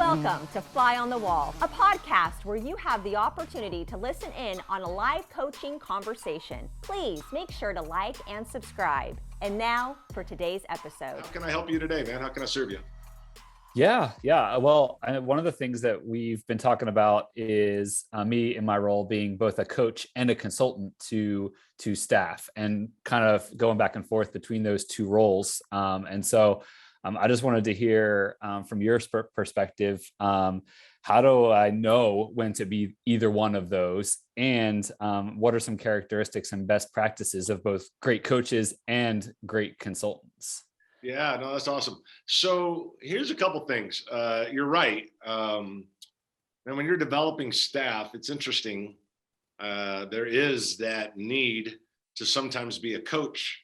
Welcome to Fly on the Wall, a podcast where you have the opportunity to listen in on a live coaching conversation. Please make sure to like and subscribe. And now for today's episode. How can I help you today, man? How can I serve you? Yeah. Well, one of the things that we've been talking about is me in my role being both a coach and a consultant to staff, and kind of going back and forth between those two roles. And so I just wanted to hear from your perspective, how do I know when to be either one of those? And what are some characteristics and best practices of both great coaches and great consultants? Yeah, no, that's awesome. So here's a couple things. You're right. And when you're developing staff, it's interesting. There is that need to sometimes be a coach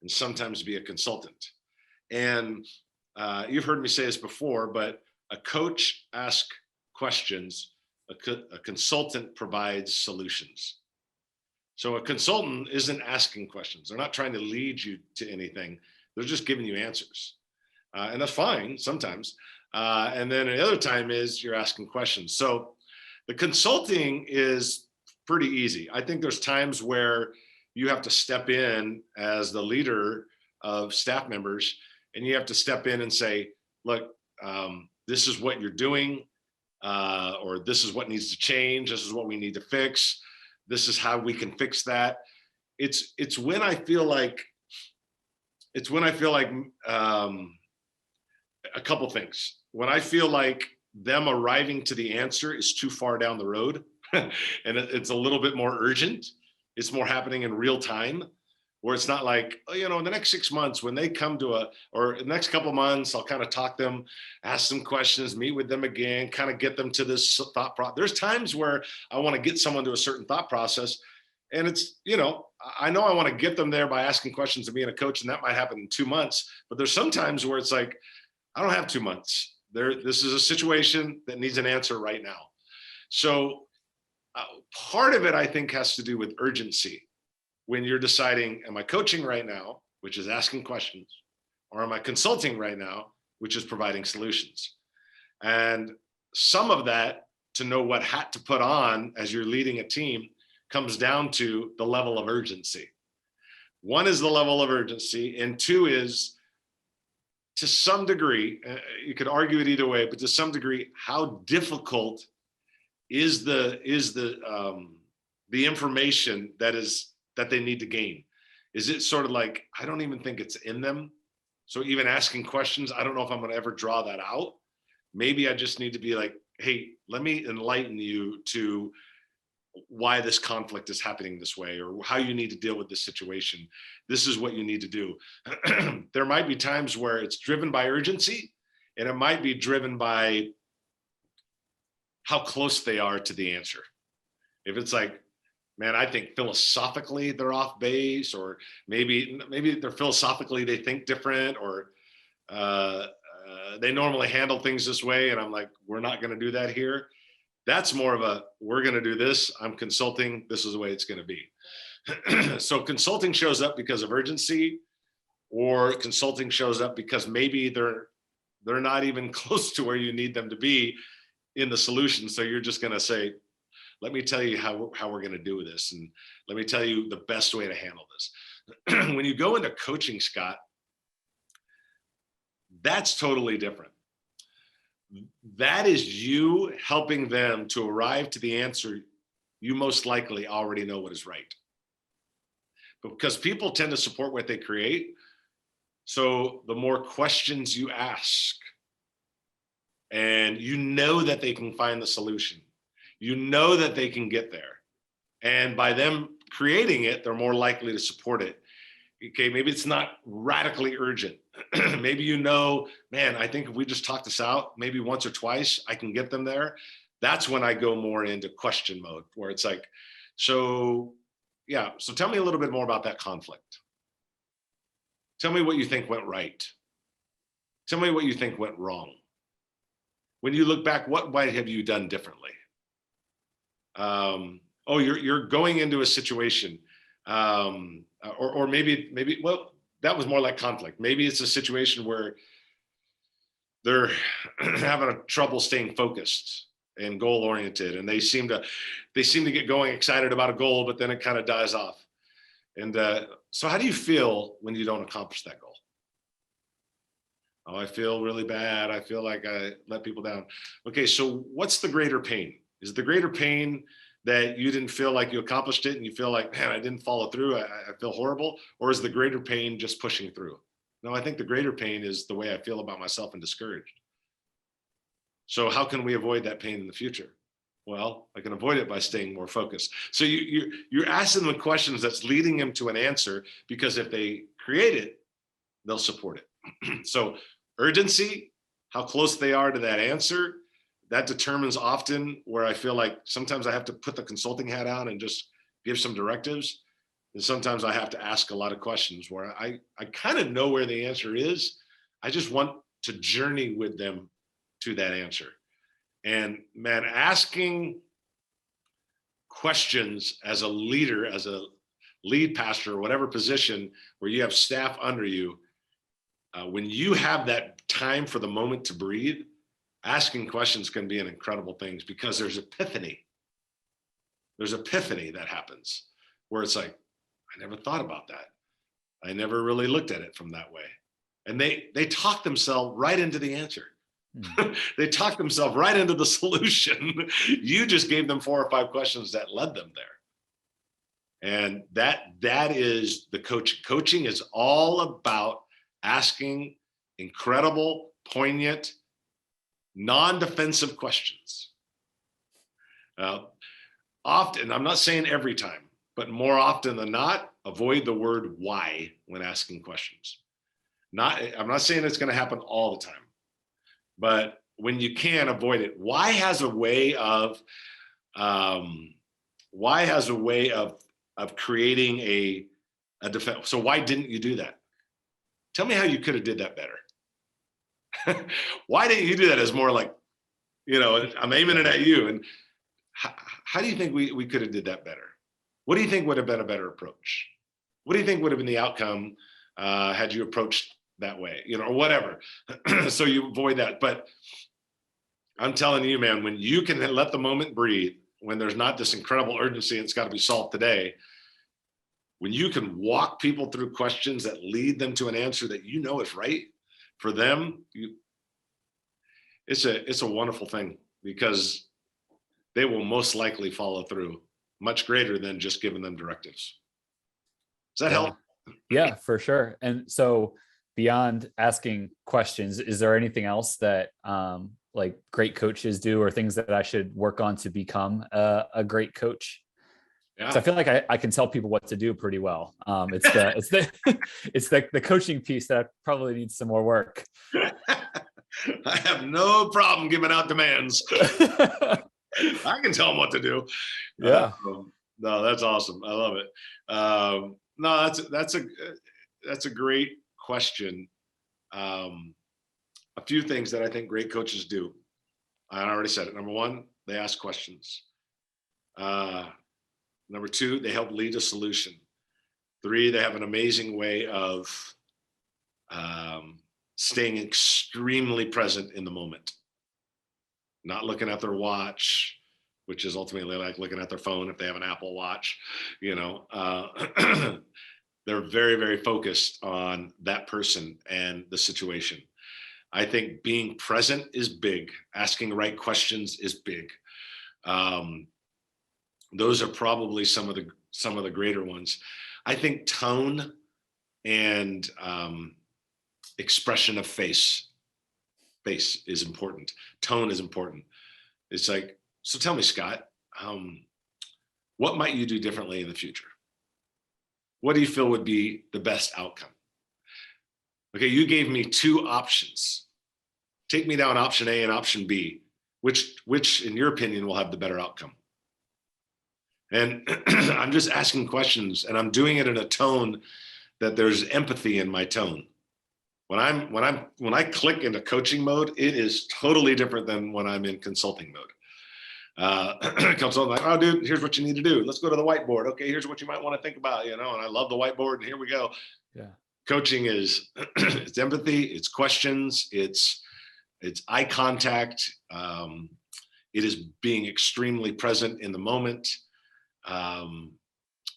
and sometimes be a consultant. And you've heard me say this before, but a coach asks questions, a consultant provides solutions. So a consultant isn't asking questions. They're not trying to lead you to anything. They're just giving you answers. And that's fine sometimes. And then the other time is you're asking questions. So the consulting is pretty easy. I think there's times where you have to step in as the leader of staff members, and you have to step in and say, look, this is what you're doing, or this is what needs to change. This is what we need to fix. This is how we can fix that. It's when I feel like a couple things. When I feel like them arriving to the answer is too far down the road and it's a little bit more urgent, it's more happening in real time, where it's not like, oh, in the next 6 months when they come to or the next couple of months, I'll kind of talk them, ask them questions, meet with them again, kind of get them to this thought process. There's times where I want to get someone to a certain thought process. And it's, I know I want to get them there by asking questions and being a coach, and that might happen in 2 months. But there's some times where it's like, I don't have 2 months. This is a situation that needs an answer right now. So part of it, I think, has to do with urgency. When you're deciding, am I coaching right now, which is asking questions, or am I consulting right now, which is providing solutions? And some of that, to know what hat to put on as you're leading a team, comes down to the level of urgency. One is the level of urgency, and two is, to some degree, you could argue it either way, but to some degree, how difficult is the information that they need to gain? Is it sort of like, I don't even think it's in them? So even asking questions, I don't know if I'm going to ever draw that out. Maybe I just need to be like, hey, let me enlighten you to why this conflict is happening this way, or how you need to deal with this situation. This is what you need to do. There might be times where it's driven by urgency, and it might be driven by how close they are to the answer. If it's like, man, I think philosophically they're off base, or maybe they're philosophically they think different, or they normally handle things this way, and I'm like, we're not going to do that here. That's more of a, we're going to do this. I'm consulting. This is the way it's going to be. So consulting shows up because of urgency, or consulting shows up because maybe they're not even close to where you need them to be in the solution. So you're just going to say, let me tell you how we're going to do this. And let me tell you the best way to handle this. When you go into coaching, Scott, that's totally different. That is you helping them to arrive to the answer you most likely already know what is right. Because people tend to support what they create. So the more questions you ask, and you know that they can find the solution, you know that they can get there. And by them creating it, they're more likely to support it. Okay, maybe it's not radically urgent. Maybe man, I think if we just talk this out, maybe once or twice, I can get them there. That's when I go more into question mode, where it's like, so tell me a little bit more about that conflict. Tell me what you think went right. Tell me what you think went wrong. When you look back, what might have you done differently? You're going into a situation, or maybe, well, that was more like conflict. Maybe it's a situation where they're having a trouble staying focused and goal oriented, and they seem to get going excited about a goal, but then it kind of dies off. And so how do you feel when you don't accomplish that goal? Oh, I feel really bad. I feel like I let people down. Okay, so what's the greater pain? Is the greater pain that you didn't feel like you accomplished it and you feel like, man, I didn't follow through, I feel horrible? Or is the greater pain just pushing through? No, I think the greater pain is the way I feel about myself and discouraged. So how can we avoid that pain in the future? Well, I can avoid it by staying more focused. So you're asking them questions that's leading them to an answer, because if they create it, they'll support it. So urgency, how close they are to that answer, that determines often where I feel like sometimes I have to put the consulting hat on and just give some directives. And sometimes I have to ask a lot of questions where I kind of know where the answer is. I just want to journey with them to that answer. And man, asking questions as a leader, as a lead pastor, or whatever position where you have staff under you, when you have that time for the moment to breathe, asking questions can be an incredible thing, because there's epiphany. There's epiphany that happens where it's like, I never thought about that. I never really looked at it from that way. And they talk themselves right into the answer. They talk themselves right into the solution. You just gave them 4 or 5 questions that led them there. And that is the coaching. Coaching is all about asking incredible, poignant, non-defensive questions. Often, I'm not saying every time, but more often than not, avoid the word why when asking questions. I'm not saying it's going to happen all the time, but when you can, avoid it. Why has a way of creating a defense. So why didn't you do that? Tell me how you could have did that better. Why didn't you do that? Is more like, I'm aiming it at you. And how do you think we could have did that better? What do you think would have been a better approach? What do you think would have been the outcome had you approached that way, or whatever? So you avoid that. But I'm telling you, man, when you can let the moment breathe, when there's not this incredible urgency, it's got to be solved today. When you can walk people through questions that lead them to an answer that is right for them, it's a wonderful thing, because they will most likely follow through much greater than just giving them directives. Does that help? Yeah, for sure. And so beyond asking questions, is there anything else that like great coaches do, or things that I should work on to become a great coach? Yeah. So I feel like I can tell people what to do pretty well. It's the coaching piece that probably needs some more work. I have no problem giving out demands. I can tell them what to do. Yeah. No, that's awesome. I love it. No, that's a great question. A few things that I think great coaches do. I already said it. Number 1, they ask questions. Number 2, they help lead a solution. 3, they have an amazing way of staying extremely present in the moment, not looking at their watch, which is ultimately like looking at their phone if they have an Apple Watch. They're very, very focused on that person and the situation. I think being present is big. Asking right questions is big. Those are probably some of the greater ones. I think tone and expression of face is important. Tone is important. It's like, so tell me, Scott, what might you do differently in the future? What do you feel would be the best outcome? Okay, you gave me 2 options. Take me down option A and option B. Which in your opinion will have the better outcome? And I'm just asking questions, and I'm doing it in a tone that there's empathy in my tone. When I click into coaching mode, it is totally different than when I'm in consulting mode. Consulting, like, oh, dude, here's what you need to do. Let's go to the whiteboard. Okay, here's what you might want to think about. And I love the whiteboard, and here we go. Yeah. Coaching is it's empathy, it's questions, it's It's eye contact. It is being extremely present in the moment.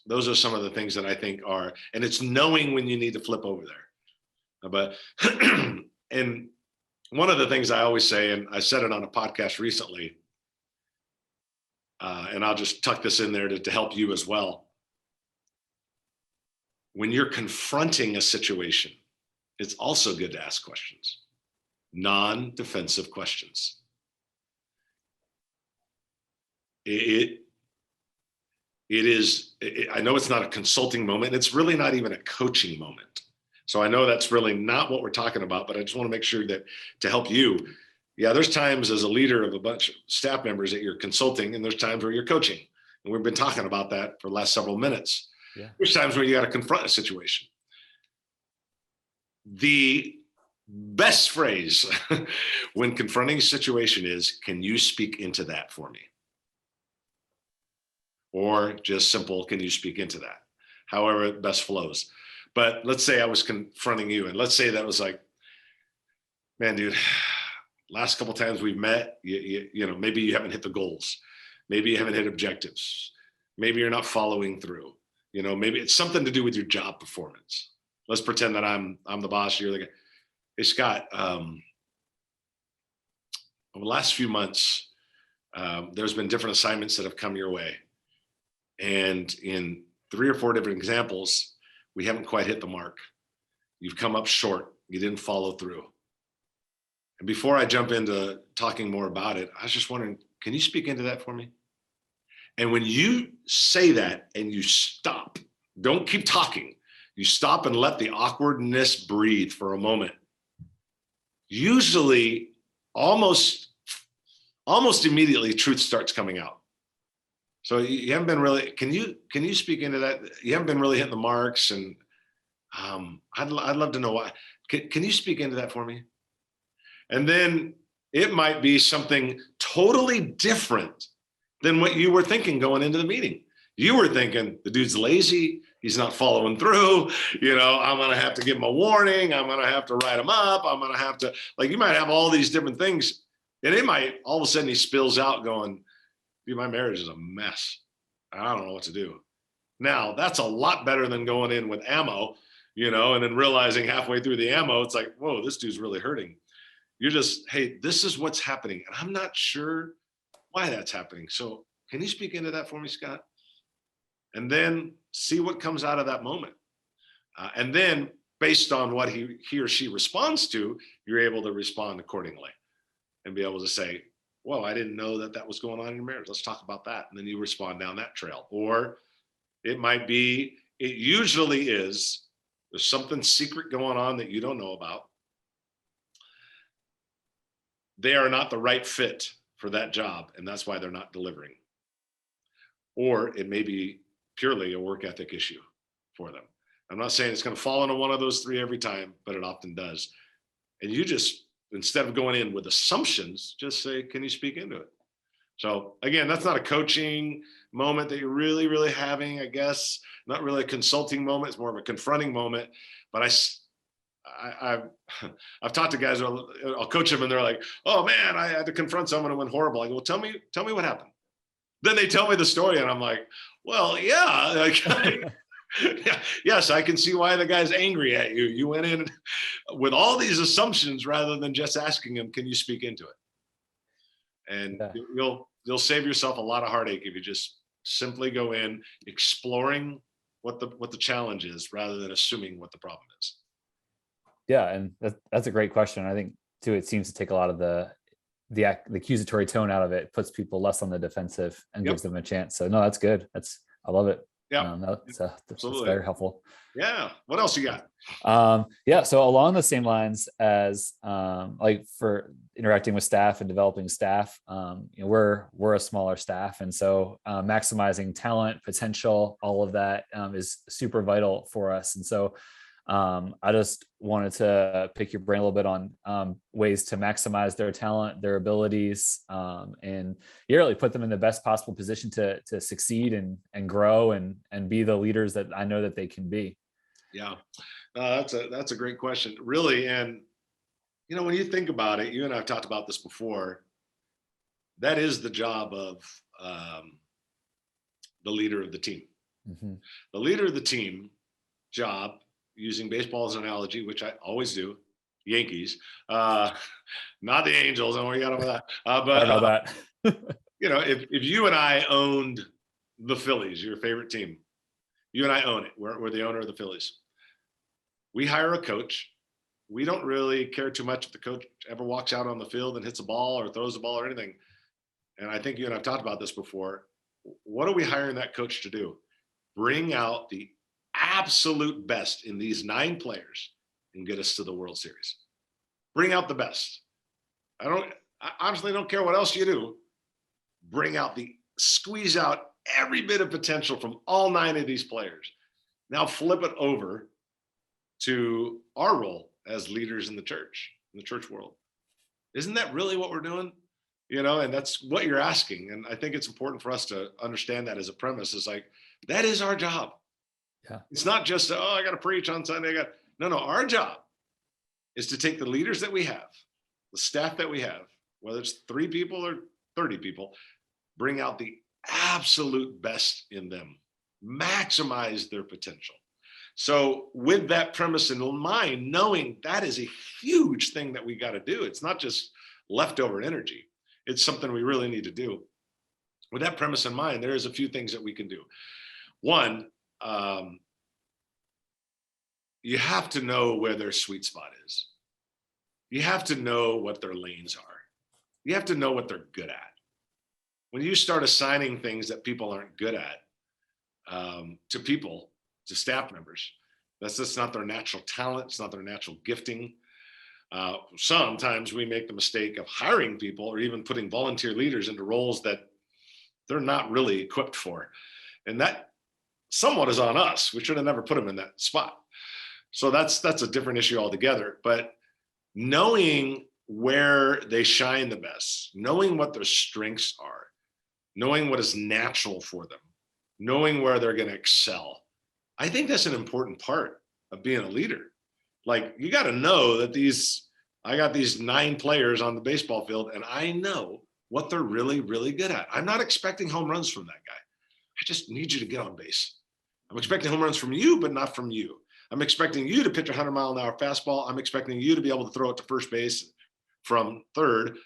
Those are some of the things that I think are, and it's knowing when you need to flip over there. But, and one of the things I always say, and I said it on a podcast recently, and I'll just tuck this in there to help you as well. When you're confronting a situation, it's also good to ask questions, non-defensive questions. It is, I know it's not a consulting moment. It's really not even a coaching moment. So I know that's really not what we're talking about, but I just want to make sure that to help you, yeah, there's times as a leader of a bunch of staff members that you're consulting, and there's times where you're coaching. And we've been talking about that for the last several minutes. Yeah. There's times where you got to confront a situation. The best phrase when confronting a situation is, can you speak into that for me? Or just simple, can you speak into that? However it best flows. But let's say I was confronting you, and let's say that was like, man, dude, last couple of times we've met, you know, maybe you haven't hit the goals. Maybe you haven't hit objectives. Maybe you're not following through. You know, maybe it's something to do with your job performance. Let's pretend that I'm the boss. You're the guy. Hey, Scott, over the last few months, there's been different assignments that have come your way. And in 3 or 4 different examples, we haven't quite hit the mark. You've come up short. You didn't follow through. And before I jump into talking more about it, I was just wondering, can you speak into that for me? And when you say that and you stop, don't keep talking. You stop and let the awkwardness breathe for a moment. Usually, almost immediately, truth starts coming out. So you haven't been really, can you speak into that? You haven't been really hitting the marks, and I'd love to know why. Can you speak into that for me? And then it might be something totally different than what you were thinking going into the meeting. You were thinking the dude's lazy, he's not following through, you know, I'm gonna have to give him a warning, I'm gonna have to write him up, I'm gonna have to, like, you might have all these different things, and it might all of a sudden he spills out going, dude, my marriage is a mess. I don't know what to do. Now, that's a lot better than going in with ammo, you know, and then realizing halfway through the ammo, it's like, whoa, this dude's really hurting. You're just, hey, this is what's happening, and I'm not sure why that's happening. So can you speak into that for me, Scott? And then see what comes out of that moment. And then based on what he or she responds to, you're able to respond accordingly and be able to say, whoa, I didn't know that was going on in your marriage. Let's talk about that. And then you respond down that trail. Or it might be, it usually is, there's something secret going on that you don't know about. They are not the right fit for that job, and that's why they're not delivering. Or it may be purely a work ethic issue for them. I'm not saying it's going to fall into one of those 3 every time, but it often does. And you just, instead of going in with assumptions, just say, can you speak into it? So again, that's not a coaching moment that you're really, really having, I guess, not really a consulting moment. It's more of a confronting moment. But I've talked to guys, I'll coach them and they're like, oh man, I had to confront someone who went horrible. I go, well, tell me what happened. Then they tell me the story and I'm like, well, yeah, like, yes, I can see why the guy's angry at you. You went in with all these assumptions rather than just asking him, can you speak into it? And you'll save yourself a lot of heartache if you just simply go in exploring what the challenge is rather than assuming what the problem is. Yeah, and that's a great question. I think too, it seems to take a lot of the accusatory tone out of it, puts people less on the defensive and gives them a chance. So no, that's good. I love it. Yeah, that's very helpful. Yeah. What else you got? Yeah. So along the same lines as like for interacting with staff and developing staff, you know, we're a smaller staff, and so maximizing talent, potential, all of that is super vital for us. And so I just wanted to pick your brain a little bit on ways to maximize their talent, their abilities, and really put them in the best possible position to succeed and grow and be the leaders that I know that they can be. Yeah, that's a great question, really. And when you think about it, you and I have talked about this before. That is the job of the leader of the team. Mm-hmm. The leader of the team job, using baseball as an analogy, which I always do, Yankees, not the Angels, don't worry about that. Sorry about that. If you and I owned the Phillies, your favorite team, you and I own it. We're the owner of the Phillies. We hire a coach. We don't really care too much if the coach ever walks out on the field and hits a ball or throws a ball or anything. And I think you and I've talked about this before. What are we hiring that coach to do? Bring out the absolute best in these 9 players and get us to the World Series. Bring out the best. I honestly don't care what else you do. Squeeze out every bit of potential from all 9 of these players. Now flip it over to our role as leaders in the church world. Isn't that really what we're doing? And that's what you're asking. And I think it's important for us to understand that as a premise. Is like, that is our job. Yeah. It's not just, I got to preach on Sunday. No, our job is to take the leaders that we have, the staff that we have, whether it's 3 people or 30 people, bring out the absolute best in them, maximize their potential. So with that premise in mind, knowing that is a huge thing that we got to do. It's not just leftover energy. It's something we really need to do. With that premise in mind, there's a few things that we can do. One, you have to know where their sweet spot is. You have to know what their lanes are. You have to know what they're good at. When you start assigning things that people aren't good at to staff members, that's just not their natural talent. It's not their natural gifting. Sometimes we make the mistake of hiring people or even putting volunteer leaders into roles that they're not really equipped for. And that somewhat is on us. We should have never put them in that spot. So that's a different issue altogether. But knowing where they shine the best, knowing what their strengths are, knowing what is natural for them, knowing where they're going to excel, I think that's an important part of being a leader. Like, you got to know that I got these 9 players on the baseball field, and I know what they're really, really good at. I'm not expecting home runs from that guy. I just need you to get on base. I'm expecting home runs from you, but not from you. I'm expecting you to pitch a 100-mile-an-hour fastball. I'm expecting you to be able to throw it to first base from third.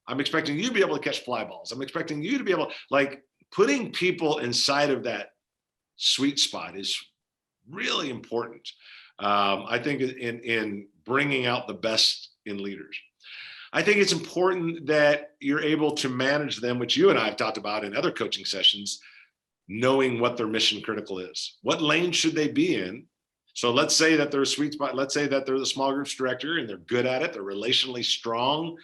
I'm expecting you to be able to catch fly balls. I'm expecting you to be able, like, putting people inside of that sweet spot is really important. I think in bringing out the best in leaders. I think it's important that you're able to manage them, which you and I have talked about in other coaching sessions, knowing what their mission critical is. What lane should they be in? So let's say that they're a sweet spot. Let's say that they're the small groups director and they're good at it. They're relationally strong.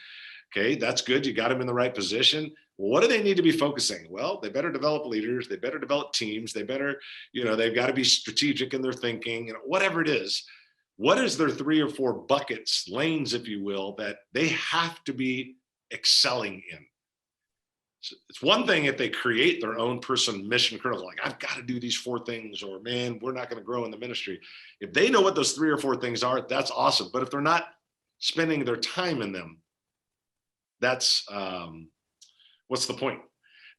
Okay, that's good. You got them in the right position. Well, what do they need to be focusing? Well, they better develop leaders. They better develop teams. They better, they've got to be strategic in their thinking, whatever it is. What is their 3 or 4 buckets, lanes, if you will, that they have to be excelling in? So it's one thing if they create their own person mission critical, like, I've got to do these 4 things, or, man, we're not going to grow in the ministry. If they know what those 3 or 4 things are, that's awesome. But if they're not spending their time in them, that's what's the point?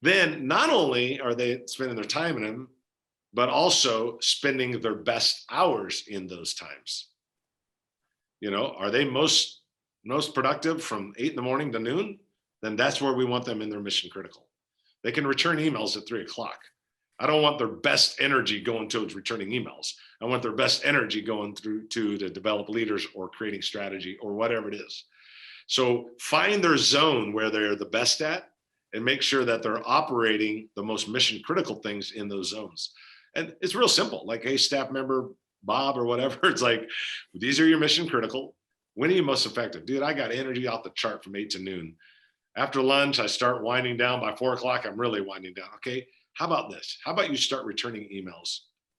Then not only are they spending their time in them, but also spending their best hours in those times. Are they most productive from 8 in the morning to noon? Then that's where we want them in their mission critical. They can return emails at 3 o'clock. I don't want their best energy going towards returning emails. I want their best energy going through to develop leaders or creating strategy or whatever it is. So find their zone where they're the best at and make sure that they're operating the most mission critical things in those zones. And it's real simple. Like, hey, staff member Bob or whatever, it's like, these are your mission critical. When are you most effective? Dude, I got energy off the chart from 8 to noon. After lunch, I start winding down. By 4 o'clock, I'm really winding down. Okay, how about this? How about you start returning emails?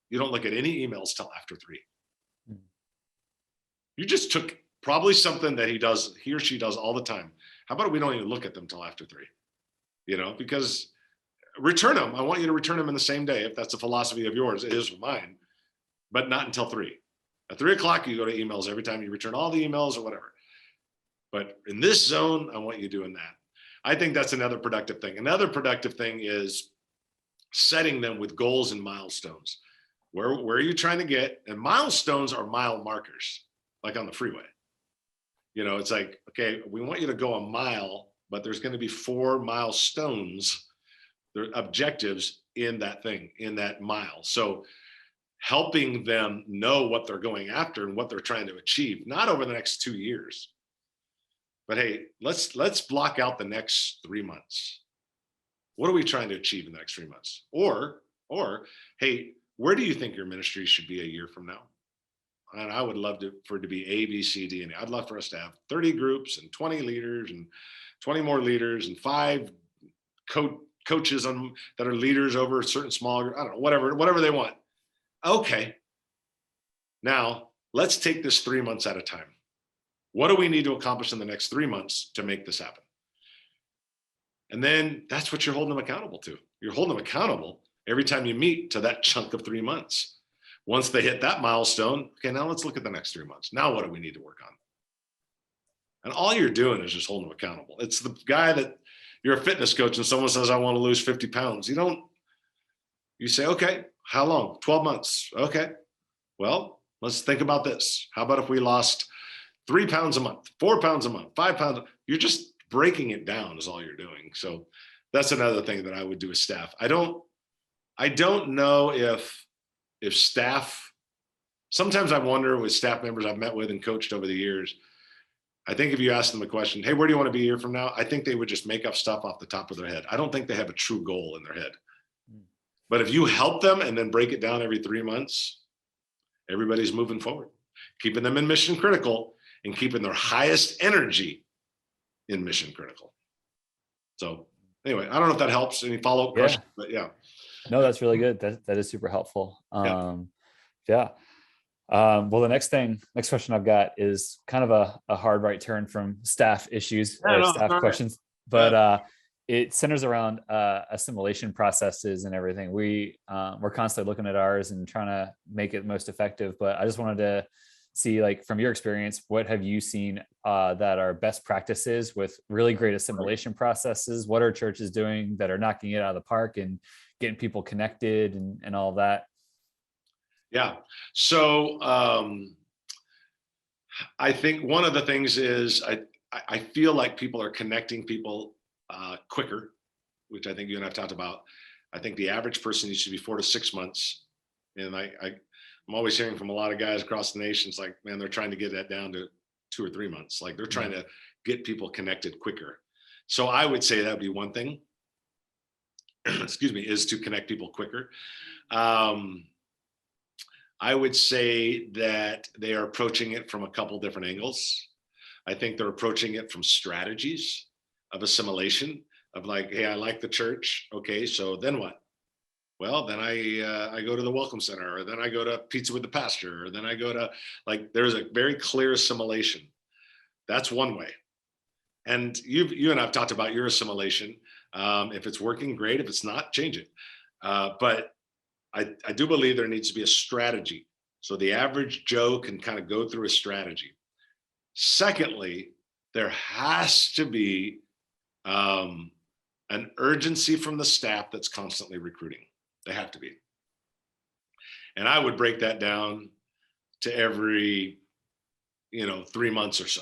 You don't look at any emails till after 3. You just took probably something that he or she does all the time. How about we don't even look at them till after 3? Because return them. I want you to return them in the same day. If that's a philosophy of yours, it is mine, but not until 3. At 3 o'clock, you go to emails every time you return all the emails or whatever. But in this zone, I want you doing that. I think that's another productive thing. Another productive thing is setting them with goals and milestones. Where are you trying to get? And milestones are mile markers, like on the freeway. You know, it's like, okay, we want you to go a mile, but there's going to be 4 milestones, their objectives in that thing, in that mile. So helping them know what they're going after and what they're trying to achieve, not over the next 2 years, but hey, let's block out the next 3 months. What are we trying to achieve in the next 3 months? Or, hey, where do you think your ministry should be a year from now? And I would love for it to be A, B, C, D, and E. I'd love for us to have 30 groups and 20 leaders and 20 more leaders and 5 coaches that are leaders over a certain small group. I don't know, whatever they want. Okay. Now let's take this 3 months at a time. What do we need to accomplish in the next 3 months to make this happen? And then that's what you're holding them accountable to. You're holding them accountable every time you meet to that chunk of 3 months. Once they hit that milestone, okay, now let's look at the next 3 months. Now what do we need to work on? And all you're doing is just holding them accountable. It's the guy that you're a fitness coach and someone says, I want to lose 50 pounds. You say, okay, how long? 12 months. Okay. Well, let's think about this. How about if we lost 3 pounds a month, 4 pounds a month, 5 pounds? You're just breaking it down is all you're doing. So that's another thing that I would do with staff. I don't know if staff, sometimes I wonder with staff members I've met with and coached over the years, I think if you ask them a question, hey, where do you want to be a year from now? I think they would just make up stuff off the top of their head. I don't think they have a true goal in their head. But if you help them and then break it down every 3 months, everybody's moving forward, keeping them in mission critical and keeping their highest energy in mission critical. So anyway, I don't know if that helps. Any follow-up questions, but yeah. No, that's really good. That is super helpful. Yeah. Well, the next question I've got is kind of a hard right turn from staff issues or staff questions, but it centers around assimilation processes and everything. We're constantly looking at ours and trying to make it most effective. But I just wanted to see, like, from your experience, what have you seen that are best practices with really great assimilation processes? What are churches doing that are knocking it out of the park and getting people connected and all that? Yeah. So I think one of the things is I feel like people are connecting people quicker, which I think you and I've talked about. I think the average person needs to be 4 to 6 months. And I'm always hearing from a lot of guys across the nation, it's like, man, they're trying to get that down to 2 or 3 months. Like they're trying to get people connected quicker. So I would say that would be one thing, excuse me, is to connect people quicker. I would say that they are approaching it from a couple different angles. I think they're approaching it from strategies of assimilation, of like, hey, I like the church. Okay, so then what? Well, then I go to the welcome center, or then I go to pizza with the pastor, or then I go to, like, there's a very clear assimilation. That's one way. And you and I've talked about your assimilation. If it's working, great. If it's not, change it. But I do believe there needs to be a strategy. So the average Joe can kind of go through a strategy. Secondly, there has to be an urgency from the staff that's constantly recruiting. They have to be. And I would break that down to every, 3 months or so,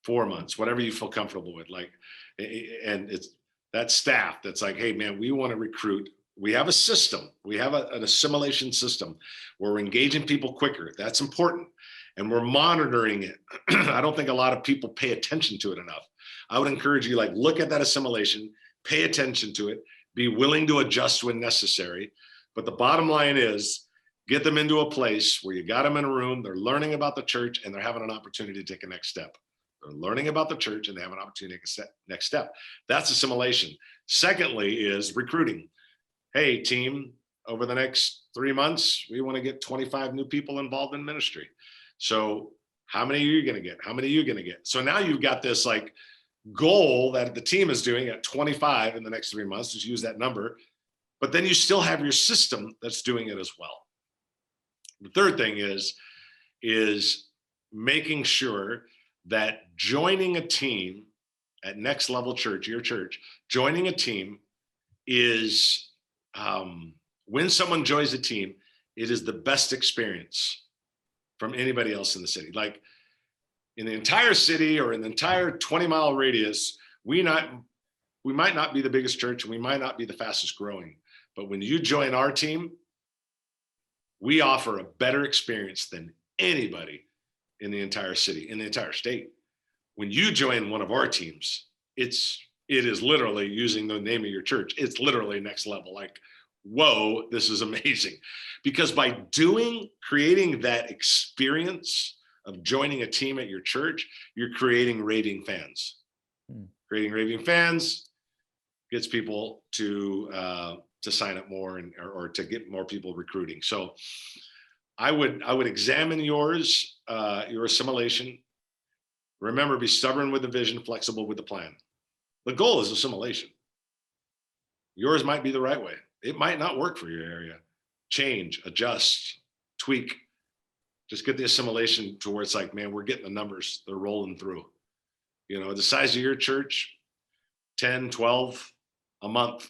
4 months, whatever you feel comfortable with. Like, and it's that staff that's like, hey man, we want to recruit. We have a system. We have an assimilation system where we're engaging people quicker. That's important. And we're monitoring it. I don't think a lot of people pay attention to it enough. I would encourage you, like, look at that assimilation, pay attention to it, be willing to adjust when necessary. But the bottom line is, get them into a place where you got them in a room, they're learning about the church, and they're having an opportunity to take a next step. They're learning about the church and they have an opportunity to take a next step. That's assimilation. Secondly is recruiting. Hey, team, over the next 3 months, we want to get 25 new people involved in ministry. So how many are you going to get? How many are you going to get? So now you've got this like goal that the team is doing at 25 in the next 3 months, just use that number. But then you still have your system that's doing it as well. The third thing is making sure that joining a team at Next Level Church, your church, joining a team is, when someone joins a team, it is the best experience from anybody else in the city. Like in the entire city or in the entire 20-mile radius, we might not be the biggest church and we might not be the fastest growing, but when you join our team, we offer a better experience than anybody in the entire city, in the entire state. When you join one of our teams, it is literally, using the name of your church, it's literally next level. Like, whoa, this is amazing. Because by creating that experience of joining a team at your church, you're creating raving fans. Creating raving fans gets people to sign up more or to get more people recruiting. So I would examine your assimilation. Remember, be stubborn with the vision, flexible with the plan. The goal is assimilation. Yours might be the right way. It might not work for your area. Change, adjust, tweak. Just get the assimilation to where it's like, man, we're getting the numbers. They're rolling through. You know, the size of your church, 10, 12 a month,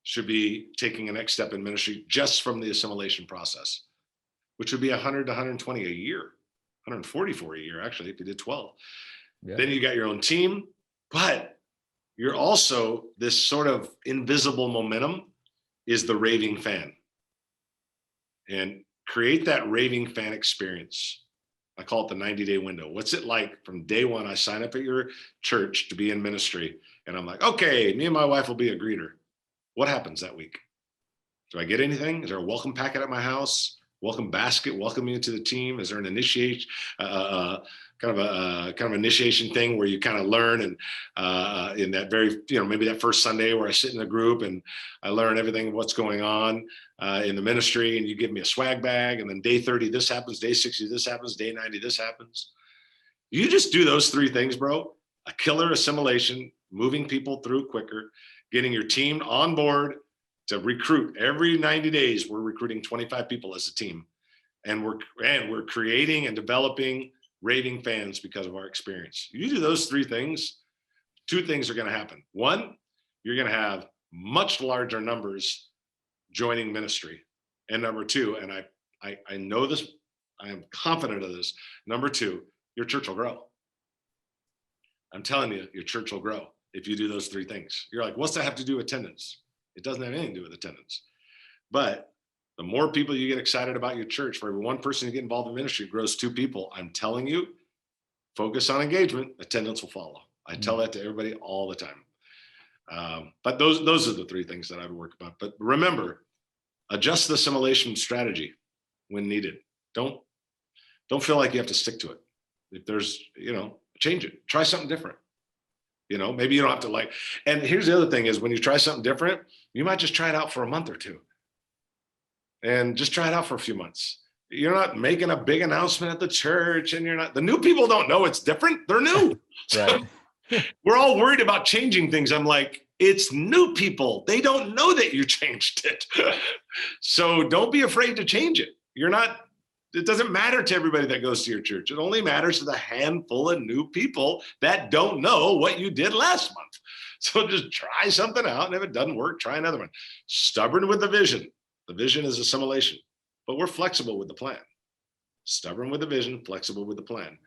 should be taking a next step in ministry just from the assimilation process, which would be 100 to 120 a year, 144 a year, actually, if you did 12. Yeah. Then you got your own team, but you're also, this sort of invisible momentum is the raving fan. And create that raving fan experience. I call it the 90-day window. What's it like from day one? I sign up at your church to be in ministry, and I'm like, okay, me and my wife will be a greeter. What happens that week? Do I get anything? Is there a welcome packet at my house? Welcome basket, welcome you to the team? Is there an initiation, kind of initiation thing where you kind of learn, and in that very, maybe that first Sunday where I sit in a group and I learn everything, what's going on in the ministry, and you give me a swag bag, and then day 30, this happens, day 60, this happens, day 90, this happens. You just do those three things, bro. A killer assimilation, moving people through quicker, getting your team on board to recruit. Every 90 days, we're recruiting 25 people as a team. And we're creating and developing raving fans because of our experience. You do those three things, two things are going to happen. One, you're going to have much larger numbers joining ministry. And number two, and I know this, I am confident of this. Number two, your church will grow. I'm telling you, your church will grow if you do those three things. You're like, what's that have to do with attendance? It doesn't have anything to do with attendance. But the more people you get excited about your church, for every one person you get involved in ministry, it grows two people. I'm telling you, focus on engagement, attendance will follow. I tell that to everybody all the time. But those are the three things that I would work about. But remember, adjust the assimilation strategy when needed. Don't feel like you have to stick to it. If there's, change it. Try something different. Maybe you don't have to like, and here's the other thing is when you try something different, you might just try it out for a month or two. And just try it out for a few months. You're not making a big announcement at the church, and the new people don't know it's different. They're new. Right. We're all worried about changing things. I'm like, it's new people. They don't know that you changed it. So don't be afraid to change it. It doesn't matter to everybody that goes to your church. It only matters to the handful of new people that don't know what you did last month. So just try something out. And if it doesn't work, try another one. Stubborn with the vision. The vision is assimilation, but we're flexible with the plan. Stubborn with the vision, flexible with the plan.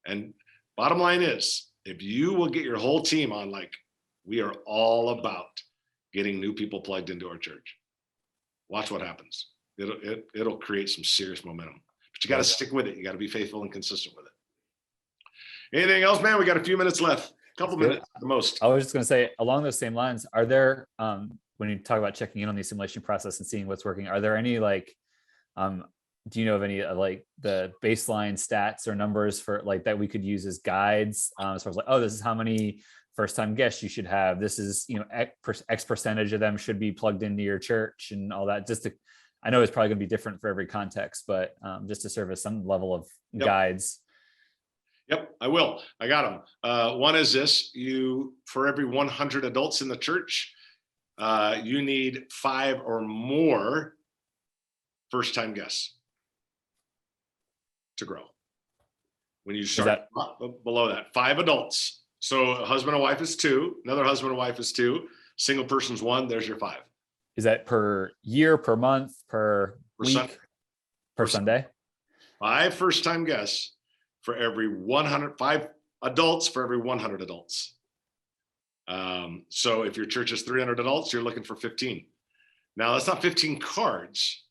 And bottom line is, if you will get your whole team on, like, we are all about getting new people plugged into our church. Watch what happens. It'll create some serious momentum, but you got to stick with it. You got to be faithful and consistent with it. Anything else, man? We got a few minutes left, a couple minutes at the most. I was just going to say, along those same lines, are there, when you talk about checking in on the assimilation process and seeing what's working, are there any do you know of any like the baseline stats or numbers for like that we could use as guides as far as like, oh, this is how many first-time guests you should have. This is, X percentage of them should be plugged into your church and all that. I know it's probably going to be different for every context, but just to serve as some level of guides. Yep, I will. I got them. One is this: for every 100 adults in the church, you need 5 or more first-time guests to grow. When you start below that, 5 adults. So a husband and wife is 2, another husband and wife is 2, single person's 1, there's your 5. Is that per year, per month, per week, Sunday. per Sunday? 5 first-time guests for every 5 adults for every 100 adults. So if your church is 300 adults, you're looking for 15. Now that's not 15 cards.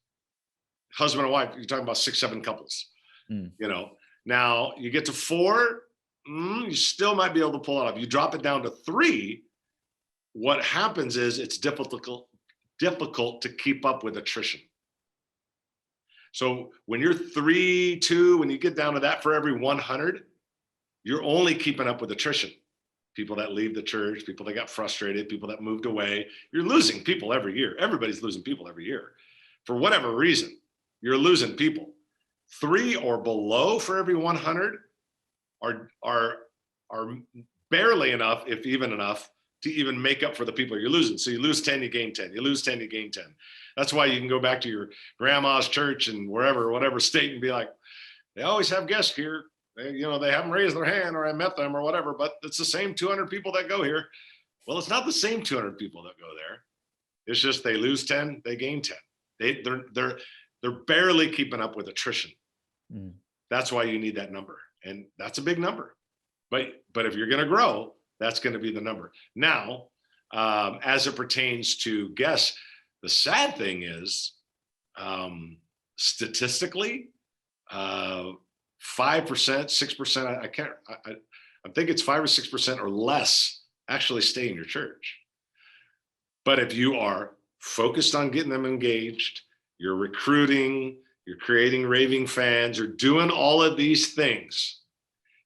Husband and wife, you're talking about 6, 7 couples. You know, now you get to 4, you still might be able to pull it off. You drop it down to 3. What happens is it's difficult to keep up with attrition. So when you're 3, 2, when you get down to that for every 100, you're only keeping up with attrition. People that leave the church, people that got frustrated, people that moved away. You're losing people every year. Everybody's losing people every year. For whatever reason, you're losing people. 3 or below for every 100 are barely enough, if even enough, to even make up for the people you're losing. So you lose 10, you gain 10. You lose 10, you gain 10. That's why you can go back to your grandma's church and whatever state and be like, they always have guests here. They haven't raised their hand or I met them or whatever, but it's the same 200 people that go here. Well, it's not the same 200 people that go there. It's just they lose 10, they gain 10. They're barely keeping up with attrition. That's why you need that number. And that's a big number. But if you're going to grow, that's going to be the number. Now, as it pertains to guests, the sad thing is, statistically, 5%, 6%, I think it's 5 or 6% or less actually stay in your church. But if you are focused on getting them engaged, you're recruiting, you're creating raving fans, you're doing all of these things,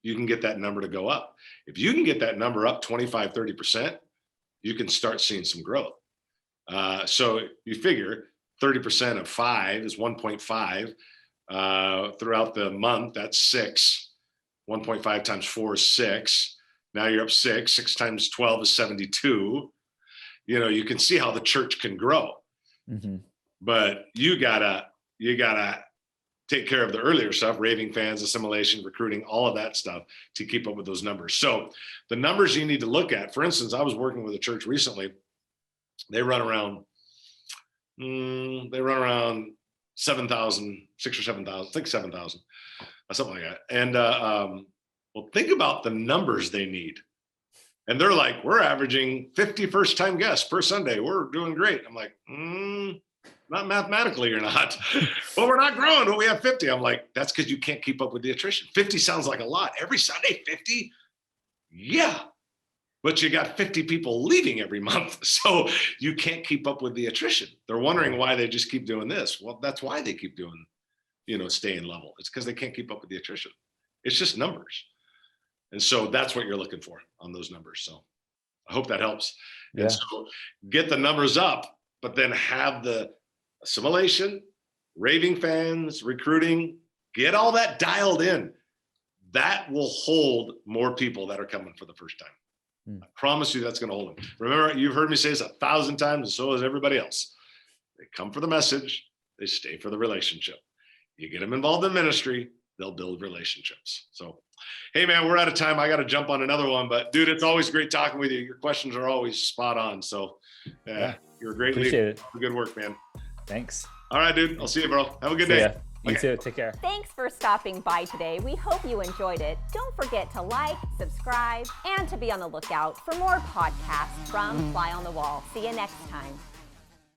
you can get that number to go up. If you can get that number up 25, 30%, you can start seeing some growth. So you figure 30% of 5 is 1.5. Throughout the month, that's 6. 1.5 times 4 is 6. Now you're up 6. 6 times 12 is 72. You can see how the church can grow. But you gotta take care of the earlier stuff, raving fans, assimilation, recruiting, all of that stuff to keep up with those numbers. So the numbers you need to look at, for instance, I was working with a church recently. They run around 7,000, 6 or 7,000, I think 7,000, something like that. And well, think about the numbers they need. And they're like, we're averaging 50 first-time guests per Sunday. We're doing great. I'm like, not mathematically, you're not. Well, we're not growing, but we have 50. I'm like, that's because you can't keep up with the attrition. 50 sounds like a lot. Every Sunday, 50? Yeah. But you got 50 people leaving every month. So you can't keep up with the attrition. They're wondering why they just keep doing this. Well, that's why they keep doing, staying level. It's because they can't keep up with the attrition. It's just numbers. And so that's what you're looking for on those numbers. So I hope that helps. Yeah. And so get the numbers up, but then have the assimilation, raving fans, recruiting, get all that dialed in. That will hold more people that are coming for the first time. I promise you that's going to hold them. Remember, you've heard me say this 1,000 times, and so has everybody else. They come for the message, they stay for the relationship. You get them involved in ministry, they'll build relationships. So, hey man, we're out of time. I got to jump on another one, but dude, it's always great talking with you. Your questions are always spot on. So you're a great leader. Good work, man. Thanks. All right, dude. I'll see you, bro. Have a good day. You too. Take care. Thanks for stopping by today. We hope you enjoyed it. Don't forget to like, subscribe, and to be on the lookout for more podcasts from Fly on the Wall. See you next time.